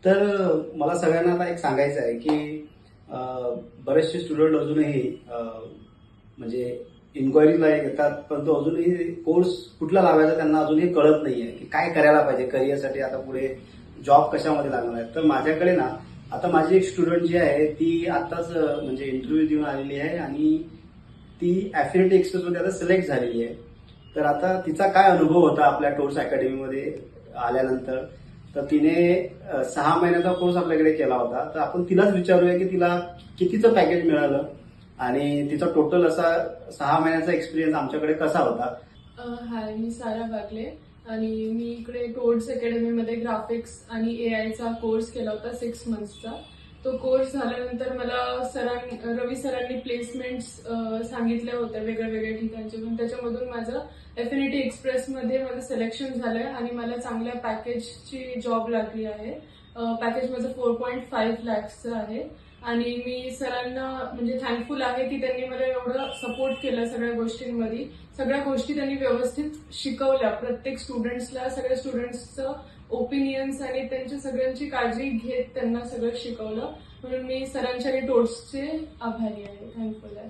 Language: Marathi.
तर मला सगळ्यांना आता एक सांगायचं आहे की बरेचसे स्टुडंट अजूनही म्हणजे इन्क्वायरीला येतात, परंतु अजूनही कोर्स कुठला लावायचा त्यांना अजूनही कळत नाहीये की काय करायला पाहिजे करिअरसाठी. आता पुढे जॉब कशामध्ये लागणार आहे. तर माझ्याकडे ना आता माझी एक स्टुडंट जी आहे ती आताच म्हणजे इंटरव्ह्यू देऊन आलेली आहे आणि ती ॲफिनिटी एक्सप्रेसमध्ये आता सिलेक्ट झालेली आहे. तर आता तिचा काय अनुभव होता आपल्या टोर्स अकॅडमीमध्ये आल्यानंतर, तर तिने 6 महिन्याचा कोर्स आपल्याकडे केला होता. तर आपण तिलाच विचारूया की तिला कितीचं पॅकेज मिळालं आणि तिचा टोटल असा 6 महिन्याचा एक्सपिरियन्स आमच्याकडे कसा होता. हाय, मी सारा बागले आणि मी इकडे टोर्ड्स अकॅडमीमध्ये ग्राफिक्स आणि एआयचा कोर्स केला होता 6 मंथ्सचा. तो कोर्स झाल्यानंतर मला रवी सरांनी प्लेसमेंट्स सांगितल्या होत्या वेगळ्या वेगळ्या ठिकाणचे, पण त्याच्यामधून माझं एफिनिटी एक्सप्रेसमध्ये माझं सिलेक्शन झालंय आणि मला चांगल्या पॅकेजची जॉब लागली आहे. पॅकेज माझं 4.5 लॅक्सचं आहे आणि मी सरांना म्हणजे थँकफुल आहे की त्यांनी मला एवढं सपोर्ट केलं सगळ्या गोष्टींमध्ये. सगळ्या गोष्टी त्यांनी व्यवस्थित शिकवल्या, प्रत्येक स्टुडंट्सला सगळ्या स्टुडंट्सचं ओपिनियन्स आणि त्यांच्या सगळ्यांची काळजी घेत त्यांना सगळं शिकवलं. म्हणून मी सरांच्या आणि टोर्सचे आभारी आहे, थँकफुल आहे.